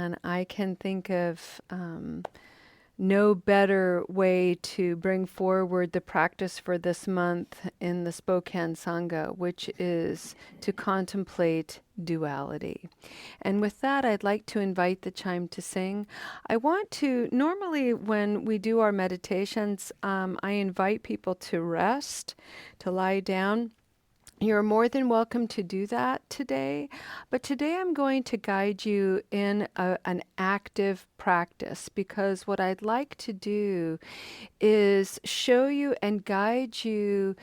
and I can think of no better way to bring forward the practice for this month in the Spokane Sangha, which is to contemplate duality. And with that, I'd like to invite the chime to sing. I want to, normally when we do our meditations, I invite people to rest, to lie down. You're more than welcome to do that today, but today I'm going to guide you in an active practice, because what I'd like to do is show you and guide you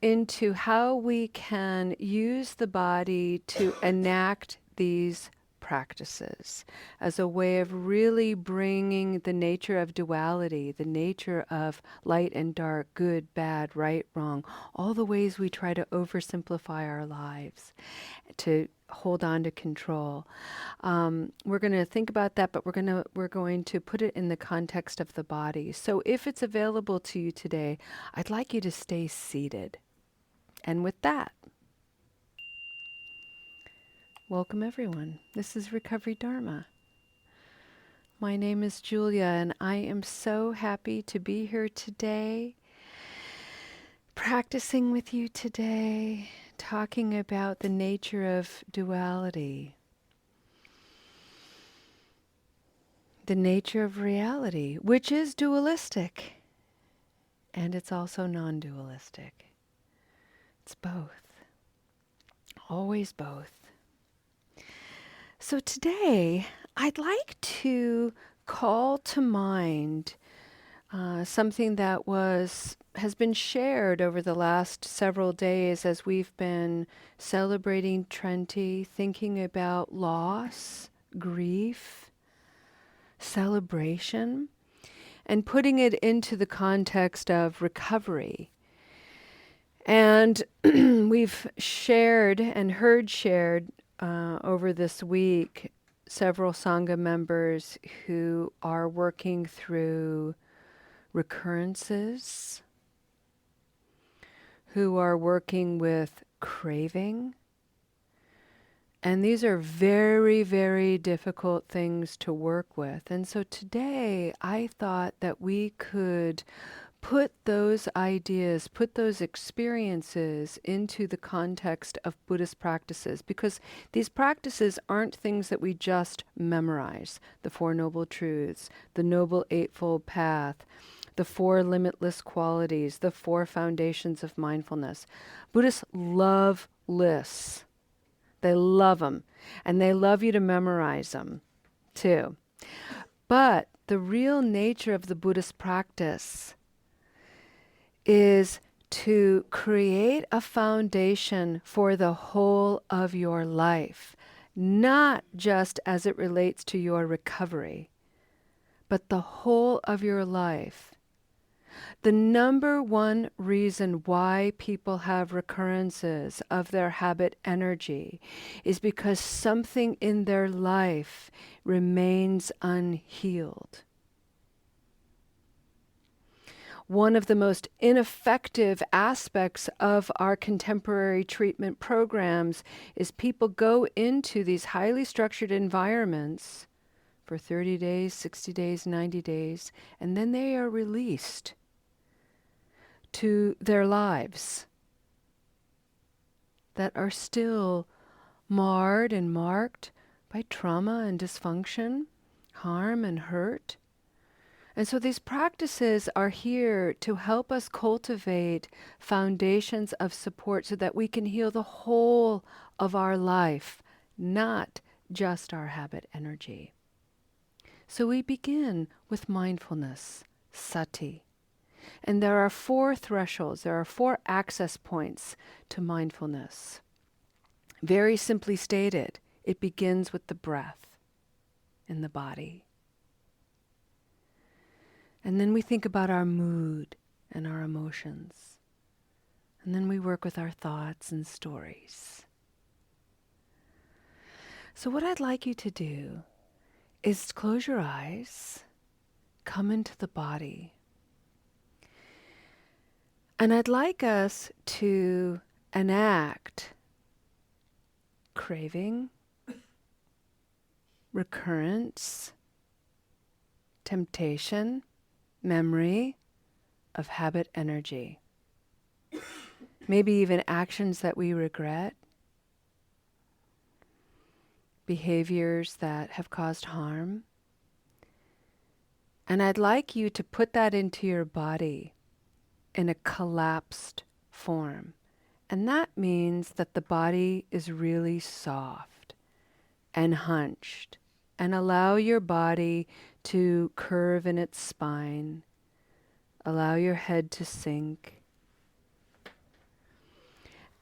into how we can use the body to enact these practices as a way of really bringing the nature of duality, the nature of light and dark, good, bad, right, wrong, all the ways we try to oversimplify our lives to hold on to control. We're going to think about that, but we're going to put it in the context of the body. So if it's available to you today, I'd like you to stay seated. And with that, welcome everyone. This is Recovery Dharma. My name is Julia, and I am so happy to be here today, practicing with you today, talking about the nature of duality, the nature of reality, which is dualistic, and it's also non-dualistic. It's both, always both. So today, I'd like to call to mind something that has been shared over the last several days as we've been celebrating Trenti, thinking about loss, grief, celebration, and putting it into the context of recovery. And we've shared and heard shared over this week several Sangha members who are working through recurrences, who are working with craving. And these are very, very difficult things to work with. And so today I thought that we could put those ideas, put those experiences into the context of Buddhist practices, because these practices aren't things that we just memorize. The Four Noble Truths, the Noble Eightfold Path, the Four Limitless Qualities, the Four Foundations of Mindfulness. Buddhists love lists. They love them, and they love you to memorize them too. But the real nature of the Buddhist practice is to create a foundation for the whole of your life, not just as it relates to your recovery, but the whole of your life. The number one reason why people have recurrences of their habit energy is because something in their life remains unhealed. One of the most ineffective aspects of our contemporary treatment programs is people go into these highly structured environments for 30 days, 60 days, 90 days, and then they are released to their lives that are still marred and marked by trauma and dysfunction, harm and hurt. And so these practices are here to help us cultivate foundations of support so that we can heal the whole of our life, not just our habit energy. So we begin with mindfulness, sati. And there are four thresholds, there are four access points to mindfulness. Very simply stated, it begins with the breath in the body. And then we think about our mood and our emotions. And then we work with our thoughts and stories. So what I'd like you to do is close your eyes, come into the body. And I'd like us to enact craving, recurrence, temptation, memory of habit energy. Maybe even actions that we regret, behaviors that have caused harm. And I'd like you to put that into your body in a collapsed form. And that means that the body is really soft and hunched. And allow your body to curve in its spine. Allow your head to sink.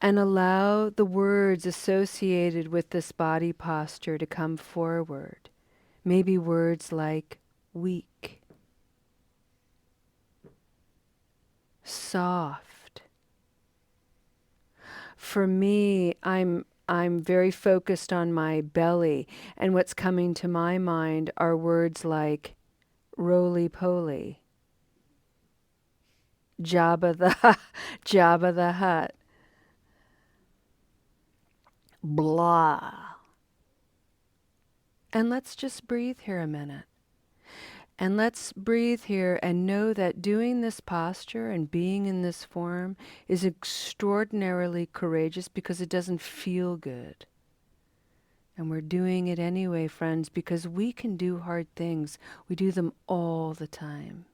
And allow the words associated with this body posture to come forward. Maybe words like weak, soft. For me, I'm very focused on my belly, and what's coming to my mind are words like roly-poly, Jabba the Jabba the Hutt, blah. And let's just breathe here a minute. And let's breathe here and know that doing this posture and being in this form is extraordinarily courageous because it doesn't feel good. And we're doing it anyway, friends, because we can do hard things. We do them all the time.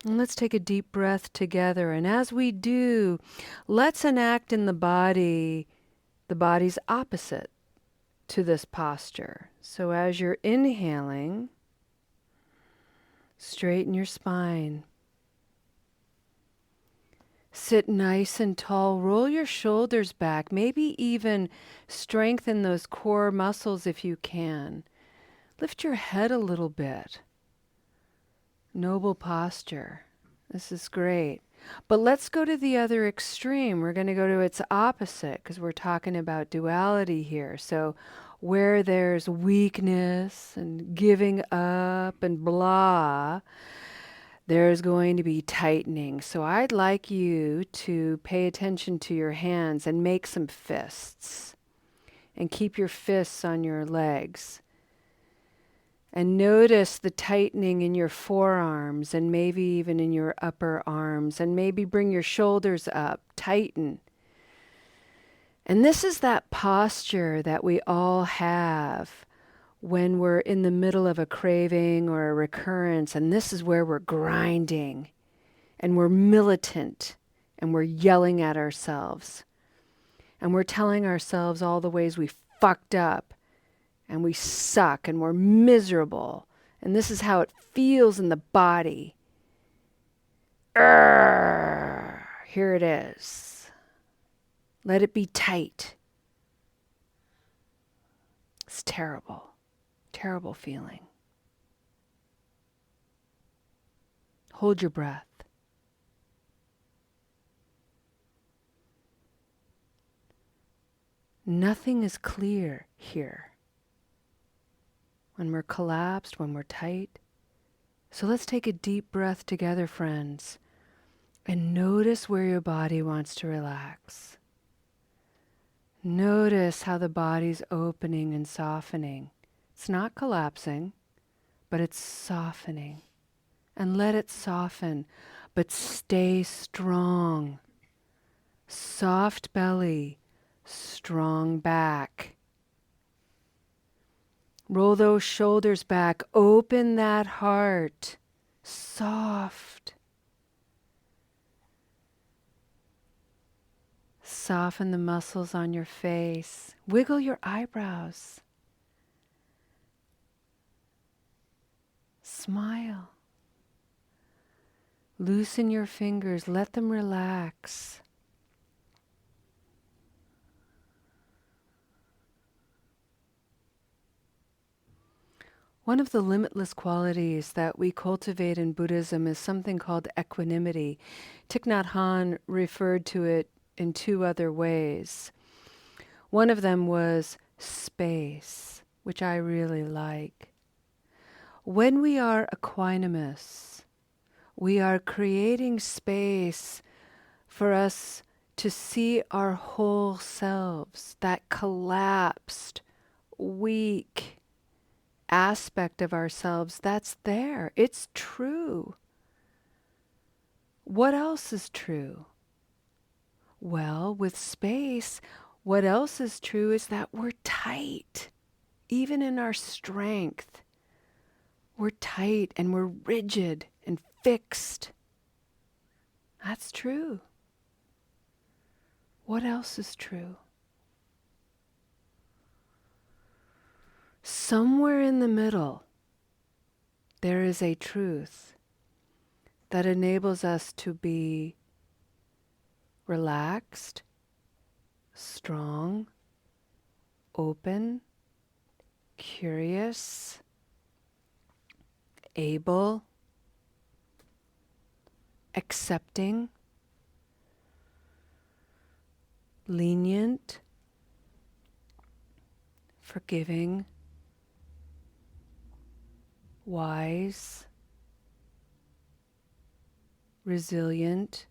And let's take a deep breath together. And as we do, let's enact in the body's opposite to this posture. So as you're inhaling, straighten your spine. Sit nice and tall. Roll your shoulders back. Maybe even strengthen those core muscles if you can. Lift your head a little bit. Noble posture. This is great. But let's go to the other extreme. We're going to go to its opposite because we're talking about duality here. So where there's weakness and giving up and blah, there's going to be tightening. So I'd like you to pay attention to your hands and make some fists. And keep your fists on your legs. And notice the tightening in your forearms and maybe even in your upper arms. And maybe bring your shoulders up, tighten. And this is that posture that we all have when we're in the middle of a craving or a recurrence. And this is where we're grinding and we're militant and we're yelling at ourselves. And we're telling ourselves all the ways we fucked up. And we suck and we're miserable. And this is how it feels in the body. Urgh, here it is. Let it be tight. It's terrible. Terrible feeling. Hold your breath. Nothing is clear here. When we're collapsed, when we're tight. So let's take a deep breath together, friends, and notice where your body wants to relax. Notice how the body's opening and softening. It's not collapsing, but it's softening. And let it soften, but stay strong. Soft belly, strong back. Roll those shoulders back. Open that heart. Soft. Soften the muscles on your face. Wiggle your eyebrows. Smile. Loosen your fingers. Let them relax. One of the limitless qualities that we cultivate in Buddhism is something called equanimity. Thich Nhat Hanh referred to it in two other ways. One of them was space, which I really like. When we are equanimous, we are creating space for us to see our whole selves, that collapsed, weak aspect of ourselves that's there. It's true. What else is true? Well, with space, what else is true is that we're tight. Even in our strength, we're tight and we're rigid and fixed. That's true. What else is true? Somewhere in the middle, there is a truth that enables us to be relaxed, strong, open, curious, able, accepting, lenient, forgiving, wise, resilient,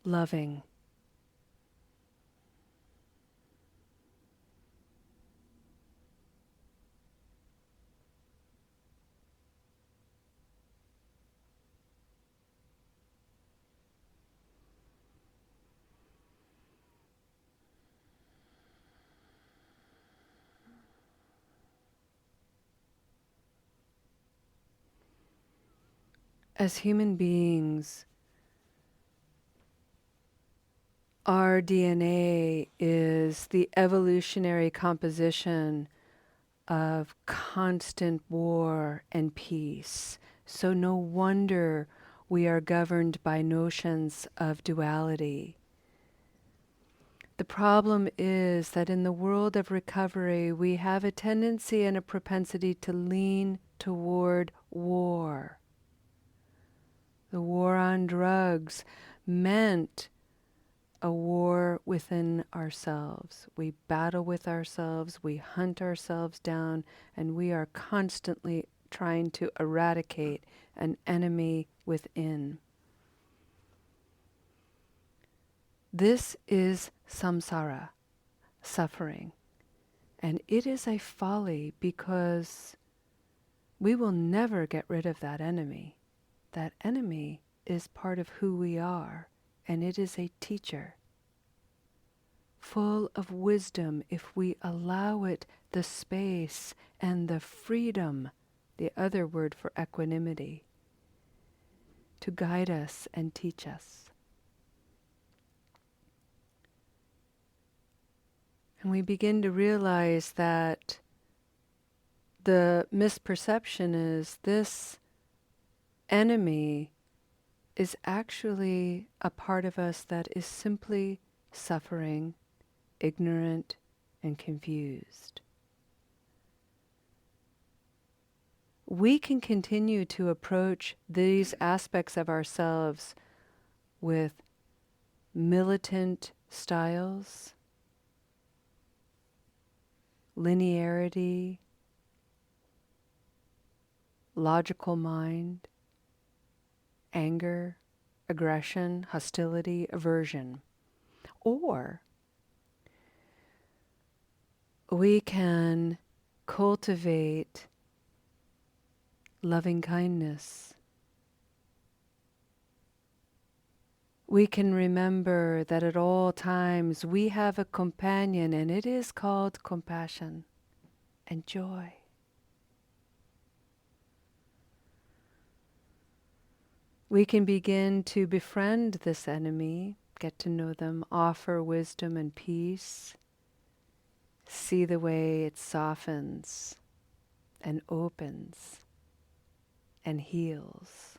loving. As human beings, our DNA is the evolutionary composition of constant war and peace. So no wonder we are governed by notions of duality. The problem is that in the world of recovery, we have a tendency and a propensity to lean toward war. The war on drugs meant a war within ourselves. We battle with ourselves, we hunt ourselves down, and we are constantly trying to eradicate an enemy within. This is samsara, suffering. And it is a folly because we will never get rid of that enemy. That enemy is part of who we are, and it is a teacher, full of wisdom if we allow it the space and the freedom, the other word for equanimity, to guide us and teach us. And we begin to realize that the misperception is this enemy is actually a part of us that is simply suffering, ignorant, and confused. We can continue to approach these aspects of ourselves with militant styles, linearity, logical mind, anger, aggression, hostility, aversion. Or we can cultivate loving kindness. We can remember that at all times we have a companion, and it is called compassion and joy. We can begin to befriend this enemy, get to know them, offer wisdom and peace, see the way it softens and opens and heals.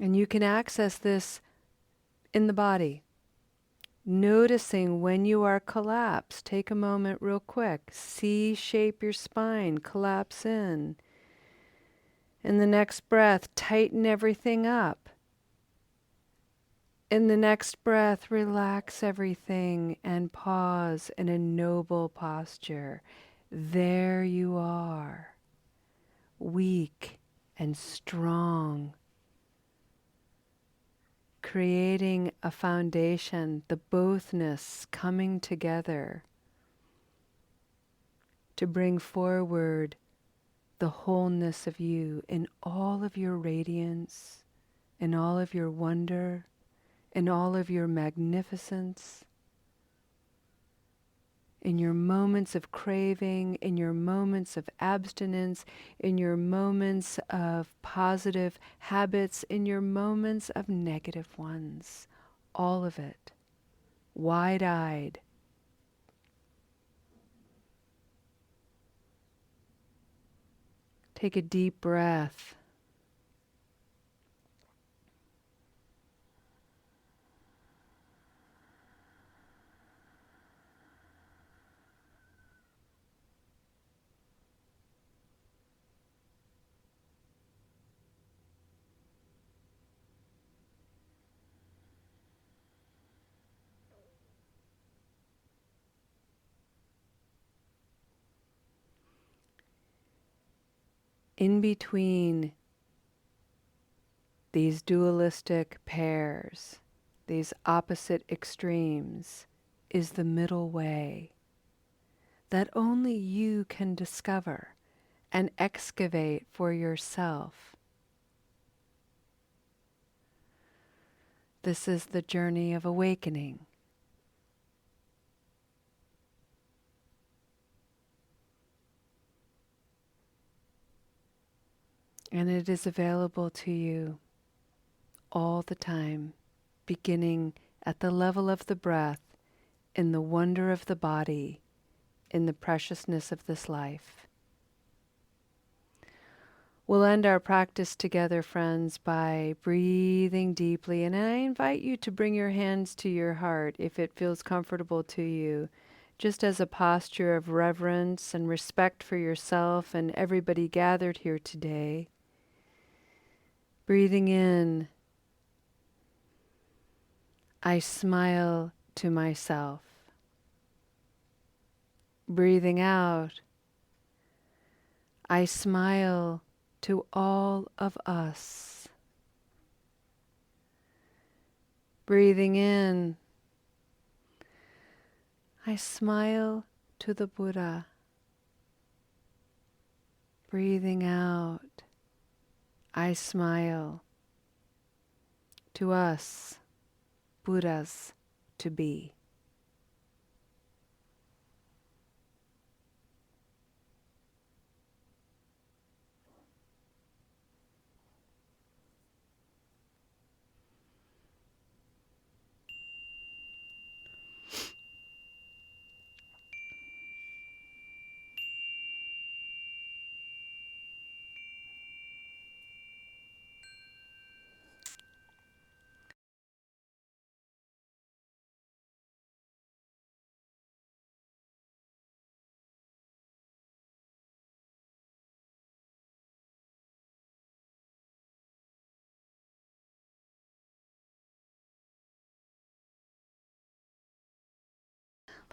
And you can access this in the body. Noticing when you are collapsed. Take a moment real quick. C-shape your spine, collapse in. In the next breath, tighten everything up. In the next breath, relax everything and pause in a noble posture. There you are, weak and strong, creating a foundation, the bothness coming together to bring forward the wholeness of you in all of your radiance, in all of your wonder, in all of your magnificence, in your moments of craving, in your moments of abstinence, in your moments of positive habits, in your moments of negative ones. All of it. Wide-eyed. Take a deep breath. In between these dualistic pairs, these opposite extremes, is the middle way that only you can discover and excavate for yourself. This is the journey of awakening. And it is available to you all the time, beginning at the level of the breath, in the wonder of the body, in the preciousness of this life. We'll end our practice together, friends, by breathing deeply. And I invite you to bring your hands to your heart if it feels comfortable to you, just as a posture of reverence and respect for yourself and everybody gathered here today. Breathing in, I smile to myself. Breathing out, I smile to all of us. Breathing in, I smile to the Buddha. Breathing out, I smile to us, Buddhas to be.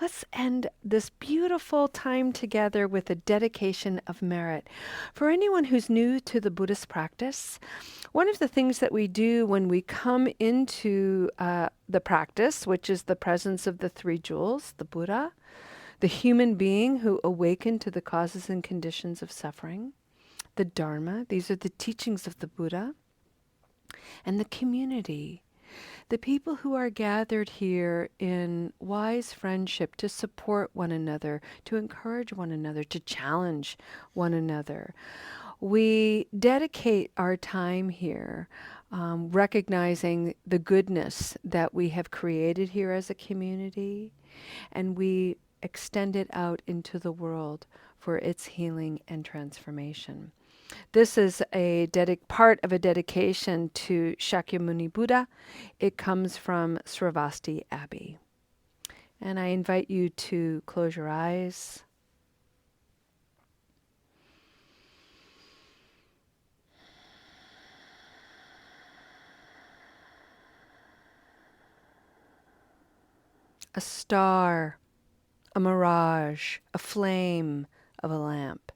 Let's end this beautiful time together with a dedication of merit. For anyone who's new to the Buddhist practice, one of the things that we do when we come into the practice, which is the presence of the three jewels, the Buddha, the human being who awakened to the causes and conditions of suffering, the Dharma, these are the teachings of the Buddha, and the community. The people who are gathered here in wise friendship to support one another, to encourage one another, to challenge one another. We dedicate our time here, recognizing the goodness that we have created here as a community, and we extend it out into the world for its healing and transformation. This is a part of a dedication to Shakyamuni Buddha. It comes from Sravasti Abbey. And I invite you to close your eyes. A star, a mirage, a flame of a lamp,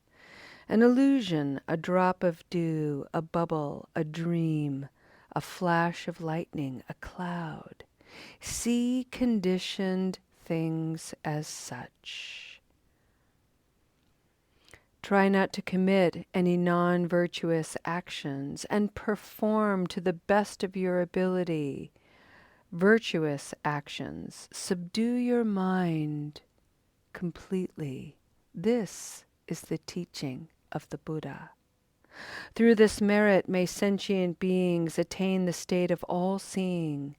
an illusion, a drop of dew, a bubble, a dream, a flash of lightning, a cloud. See conditioned things as such. Try not to commit any non-virtuous actions and perform to the best of your ability virtuous actions. Subdue your mind completely. This is the teaching of the Buddha. Through this merit may sentient beings attain the state of all-seeing,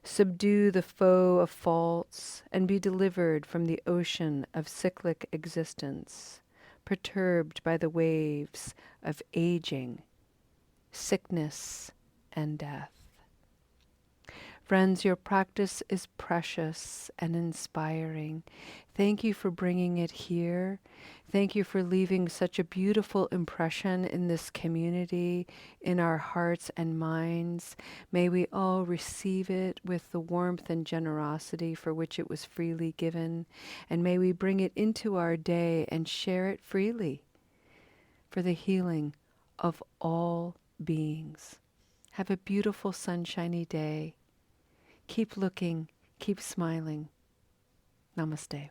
subdue the foe of faults, and be delivered from the ocean of cyclic existence, perturbed by the waves of aging, sickness, and death. Friends, your practice is precious and inspiring. Thank you for bringing it here. Thank you for leaving such a beautiful impression in this community, in our hearts and minds. May we all receive it with the warmth and generosity for which it was freely given. And may we bring it into our day and share it freely for the healing of all beings. Have a beautiful sunshiny day. Keep looking, keep smiling. Namaste.